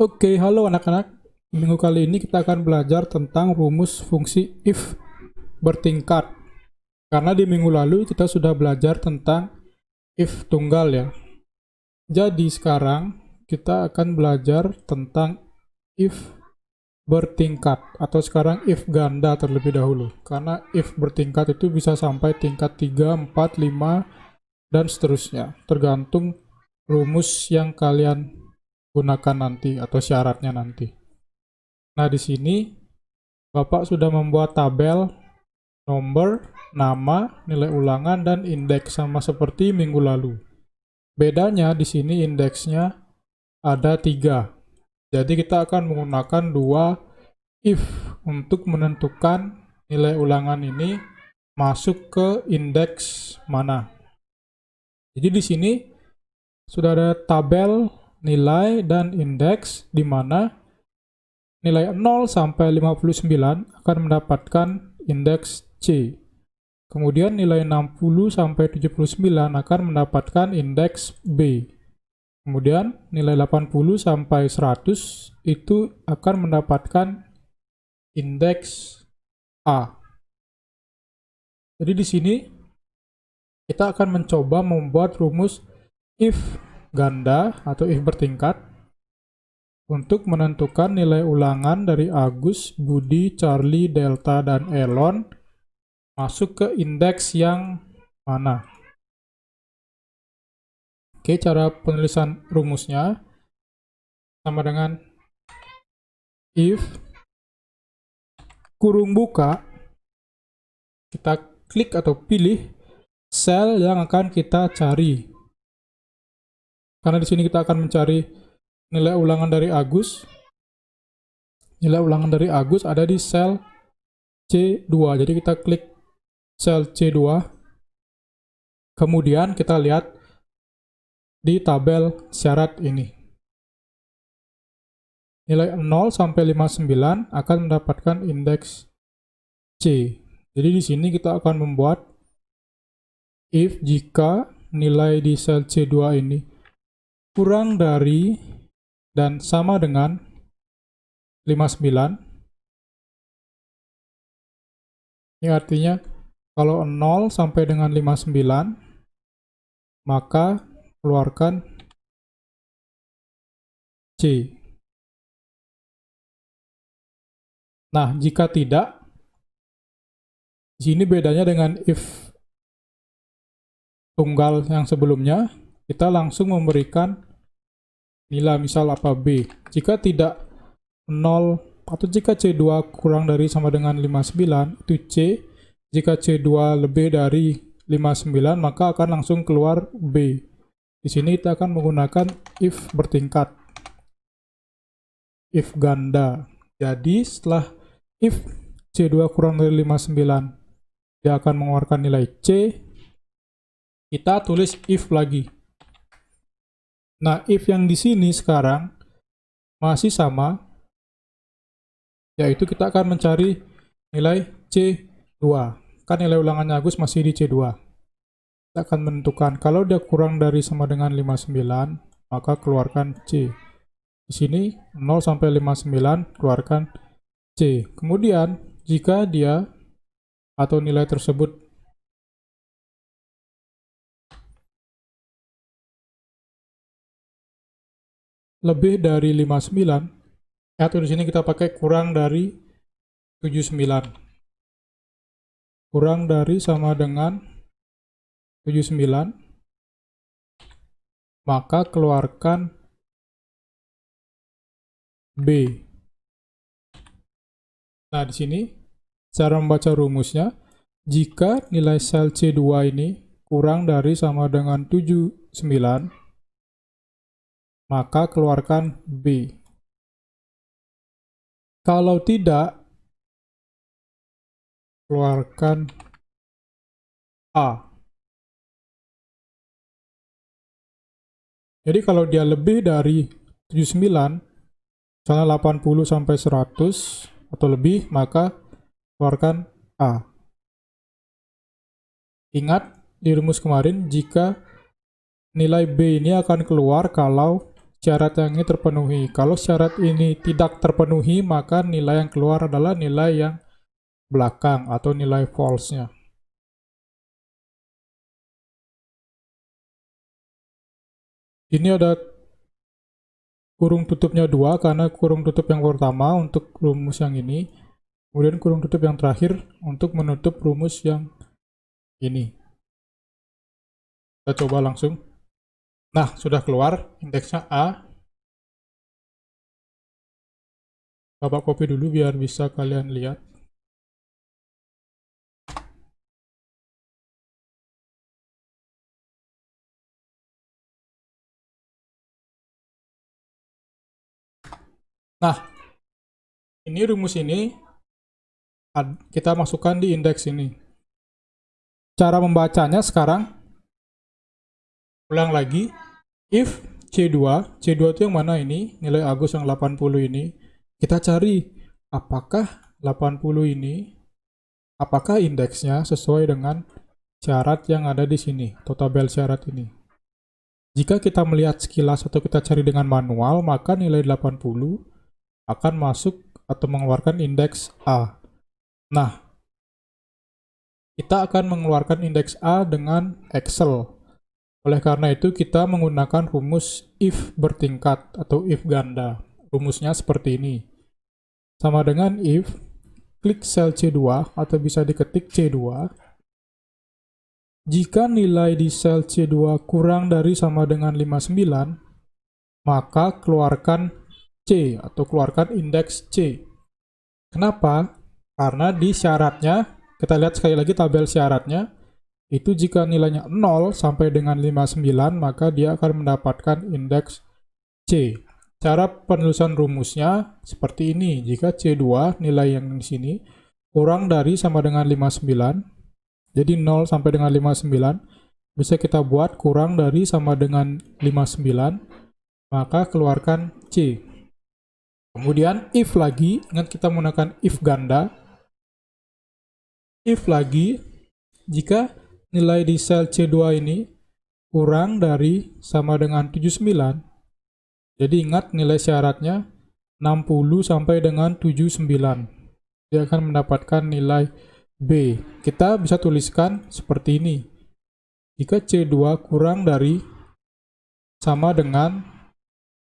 Oke, halo anak-anak. Minggu kali ini kita akan belajar tentang rumus fungsi if bertingkat. Karena di minggu lalu kita sudah belajar tentang if tunggal ya. Jadi sekarang kita akan belajar tentang if bertingkat atau sekarang if ganda terlebih dahulu. Karena if bertingkat itu bisa sampai tingkat 3, 4, 5 dan seterusnya. Tergantung rumus yang kalian gunakan nanti atau syaratnya nanti. Nah, di sini Bapak sudah membuat tabel nomor, nama, nilai ulangan, dan indeks sama seperti minggu lalu. Bedanya di sini indeksnya ada 3. Jadi kita akan menggunakan 2 if untuk menentukan nilai ulangan ini masuk ke indeks mana. Jadi di sini sudah ada tabel nilai dan indeks di mana nilai 0 sampai 59 akan mendapatkan indeks C. Kemudian nilai 60 sampai 79 akan mendapatkan indeks B. Kemudian nilai 80 sampai 100 itu akan mendapatkan indeks A. Jadi di sini kita akan mencoba membuat rumus if ganda atau if bertingkat untuk menentukan nilai ulangan dari Agus, Budi, Charlie, Delta, dan Elon masuk ke indeks yang mana. Oke, cara penulisan rumusnya sama dengan if kurung buka, kita klik atau pilih sel yang akan kita cari. Karena di sini kita akan mencari nilai ulangan dari Agus. Nilai ulangan dari Agus ada di sel C2. Jadi kita klik sel C2. Kemudian kita lihat di tabel syarat ini. Nilai 0 sampai 59 akan mendapatkan indeks C. Jadi di sini kita akan membuat if jika nilai di sel C2 ini kurang dari dan sama dengan 59. Ini artinya kalau 0 sampai dengan 59 maka keluarkan C. Nah, jika tidak, di sini bedanya dengan if tunggal yang sebelumnya, kita langsung memberikan nilai misal apa B. Jika tidak 0 atau jika C2 kurang dari sama dengan 59 itu C. Jika C2 lebih dari 59 maka akan langsung keluar B. Di sini kita akan menggunakan if bertingkat. If ganda. Jadi setelah if C2 kurang dari 59 dia akan mengeluarkan nilai C. Kita tulis if lagi. Nah, if yang di sini sekarang masih sama, yaitu kita akan mencari nilai C2. Kan nilai ulangannya Agus masih di C2. Kita akan menentukan kalau dia kurang dari sama dengan 59, maka keluarkan C. Di sini 0 sampai 59 keluarkan C. Kemudian jika dia atau nilai tersebut lebih dari 59, atau di sini kita pakai kurang dari 79. Kurang dari sama dengan 79, maka keluarkan B. Nah, di sini cara membaca rumusnya, jika nilai sel C2 ini kurang dari sama dengan 79, maka keluarkan B. Kalau tidak, keluarkan A. Jadi kalau dia lebih dari 79, misalnya 80 sampai 100 atau lebih, maka keluarkan A. Ingat di rumus kemarin, jika nilai B ini akan keluar kalau syarat yang ini terpenuhi. Kalau syarat ini tidak terpenuhi, maka nilai yang keluar adalah nilai yang belakang atau nilai false-nya. Ini ada kurung tutupnya 2 karena kurung tutup yang pertama untuk rumus yang ini, kemudian kurung tutup yang terakhir untuk menutup rumus yang ini. Kita coba langsung. Nah, sudah keluar indeksnya A. Bapak copy dulu biar bisa kalian lihat. Nah, ini rumus ini kita masukkan di indeks ini. Cara membacanya sekarang, ulang lagi, if C2 itu yang mana ini, nilai Agus yang 80 ini, kita cari apakah 80 ini, apakah indeksnya sesuai dengan syarat yang ada di sini, atau tabel syarat ini. Jika kita melihat sekilas atau kita cari dengan manual, maka nilai 80 akan masuk atau mengeluarkan indeks A. Nah, kita akan mengeluarkan indeks A dengan Excel. Oleh karena itu, kita menggunakan rumus if bertingkat atau if ganda. Rumusnya seperti ini. Sama dengan if, klik sel C2 atau bisa diketik C2. Jika nilai di sel C2 kurang dari sama dengan 59, maka keluarkan C atau keluarkan indeks C. Kenapa? Karena di syaratnya, kita lihat sekali lagi tabel syaratnya, itu jika nilainya 0 sampai dengan 59, maka dia akan mendapatkan indeks C. Cara penulisan rumusnya seperti ini. Jika C2 nilai yang di sini kurang dari sama dengan 59, jadi 0 sampai dengan 59, bisa kita buat kurang dari sama dengan 59, maka keluarkan C. Kemudian if lagi, ingat kita menggunakan if ganda. If lagi, jika nilai di sel C2 ini kurang dari sama dengan 79, jadi ingat nilai syaratnya 60 sampai dengan 79. Dia akan mendapatkan nilai B. Kita bisa tuliskan seperti ini. Jika C2 kurang dari sama dengan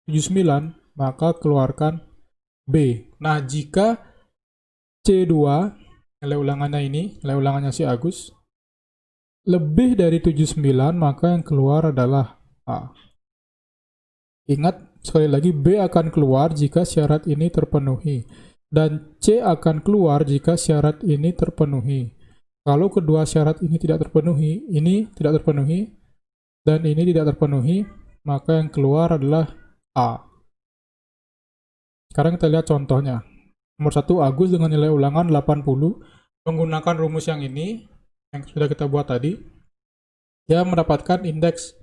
79, maka keluarkan B. Nah, jika C2, nilai ulangannya ini, nilai ulangannya si Agus, lebih dari 79, maka yang keluar adalah A. Ingat, sekali lagi, B akan keluar jika syarat ini terpenuhi. Dan C akan keluar jika syarat ini terpenuhi. Kalau kedua syarat ini tidak terpenuhi, ini tidak terpenuhi, dan ini tidak terpenuhi, maka yang keluar adalah A. Sekarang kita lihat contohnya. Nomor 1, Agus dengan nilai ulangan 80, menggunakan rumus yang ini, yang sudah kita buat tadi, dia mendapatkan indeks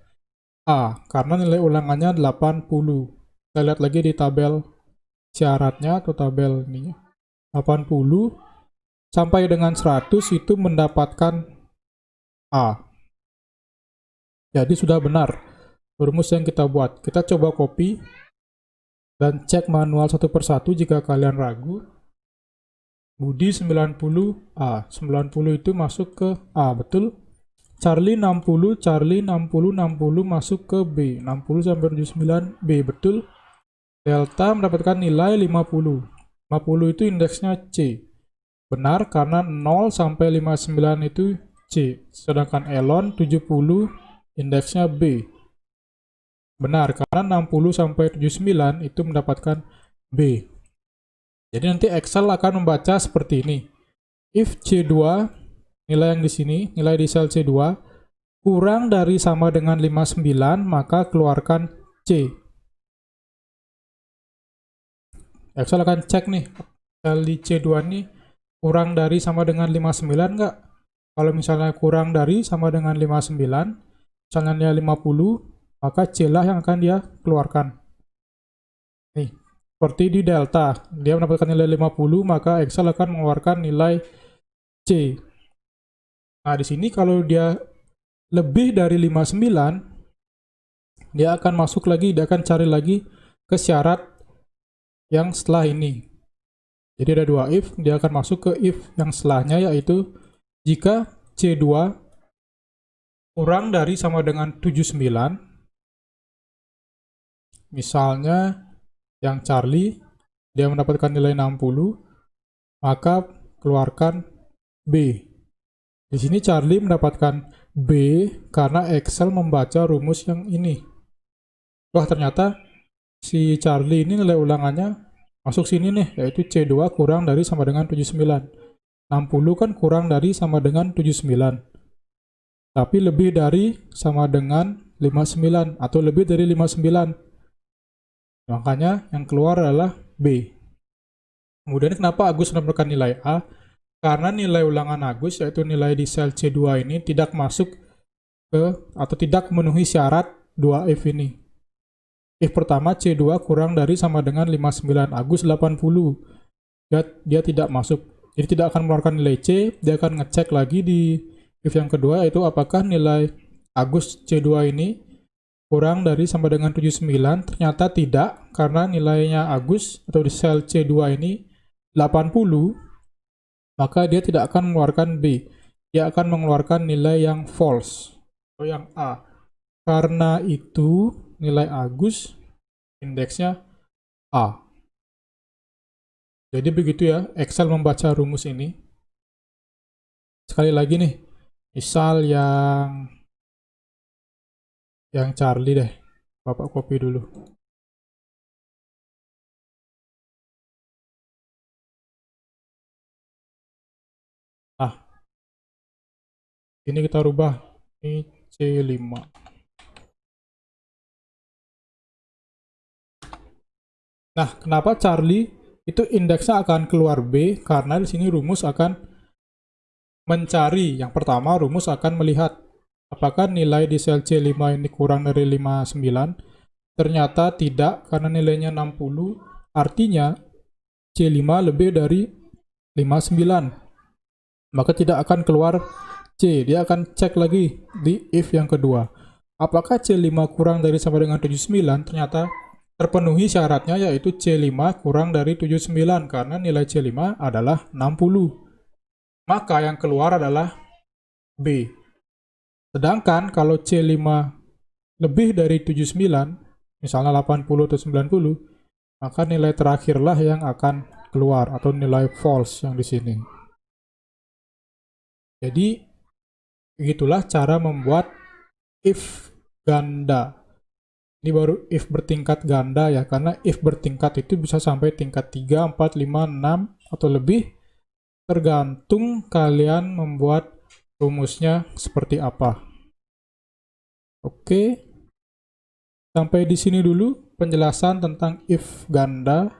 A, karena nilai ulangannya 80. Kita lihat lagi di tabel syaratnya, atau tabel ini. 80 sampai dengan 100 itu mendapatkan A. Jadi sudah benar rumus yang kita buat. Kita coba copy dan cek manual satu persatu jika kalian ragu. Budi 90A, 90 itu masuk ke A, betul? Charlie 60, Charlie 60, 60 masuk ke B, 60 sampai 79 B, betul? Delta mendapatkan nilai 50, 50 itu indeksnya C. Benar karena 0 sampai 59 itu C, sedangkan Elon 70 indeksnya B. Benar, karena 60 sampai 79 itu mendapatkan B. Jadi nanti Excel akan membaca seperti ini. If C2, nilai yang di sini, nilai di sel C2, kurang dari sama dengan 59, maka keluarkan C. Excel akan cek nih, sel di C2 ini kurang dari sama dengan 59 nggak? Kalau misalnya kurang dari sama dengan 59, misalnya nilai 50, maka C lah yang akan dia keluarkan. Nih, seperti di delta, dia mendapatkan nilai 50, maka Excel akan mengeluarkan nilai C. Nah, di sini kalau dia lebih dari 59, dia akan masuk lagi, dia akan cari lagi ke syarat yang setelah ini. Jadi ada dua if, dia akan masuk ke if yang setelahnya, yaitu jika C2 kurang dari sama dengan 79, misalnya yang Charlie, dia mendapatkan nilai 60, maka keluarkan B. Di sini Charlie mendapatkan B karena Excel membaca rumus yang ini. Wah, ternyata si Charlie ini nilai ulangannya masuk sini nih, yaitu C2 kurang dari sama dengan 79. 60 kan kurang dari sama dengan 79. Tapi lebih dari sama dengan 59 atau lebih dari 59. Makanya yang keluar adalah B. Kemudian kenapa Agus mendapatkan nilai A? Karena nilai ulangan Agus, yaitu nilai di sel C2 ini tidak masuk ke atau tidak memenuhi syarat 2 if ini. If pertama C2 kurang dari sama dengan 59, Agus 80. Dia tidak masuk. Jadi tidak akan mengeluarkan nilai C, dia akan ngecek lagi di if yang kedua, yaitu apakah nilai Agus C2 ini kurang dari sama dengan 79. Ternyata tidak, karena nilainya Agus atau di sel C2 ini 80, maka dia tidak akan mengeluarkan B. Dia akan mengeluarkan nilai yang false atau yang A. Karena itu nilai Agus indeksnya A. Jadi begitu ya Excel membaca rumus ini. Sekali lagi nih, misal yang Charlie deh, Bapak copy dulu. Nah, ini kita rubah, ini C5. Nah, kenapa Charlie itu indeksnya akan keluar B? Karena di sini rumus akan mencari. Yang pertama, rumus akan melihat apakah nilai di sel C5 ini kurang dari 59. Ternyata tidak, karena nilainya 60. Artinya C5 lebih dari 59. Maka tidak akan keluar C. Dia akan cek lagi di if yang kedua. Apakah C5 kurang dari sama dengan 79? Ternyata terpenuhi syaratnya, yaitu C5 kurang dari 79 karena nilai C5 adalah 60. Maka yang keluar adalah B. Sedangkan kalau C5 lebih dari 79, misalnya 80 atau 90, maka nilai terakhirlah yang akan keluar atau nilai false yang di sini. Jadi begitulah cara membuat if ganda. Ini baru if bertingkat ganda ya, karena if bertingkat itu bisa sampai tingkat 3, 4, 5, 6 atau lebih, tergantung kalian membuat rumusnya seperti apa. Oke, sampai di sini dulu penjelasan tentang if ganda.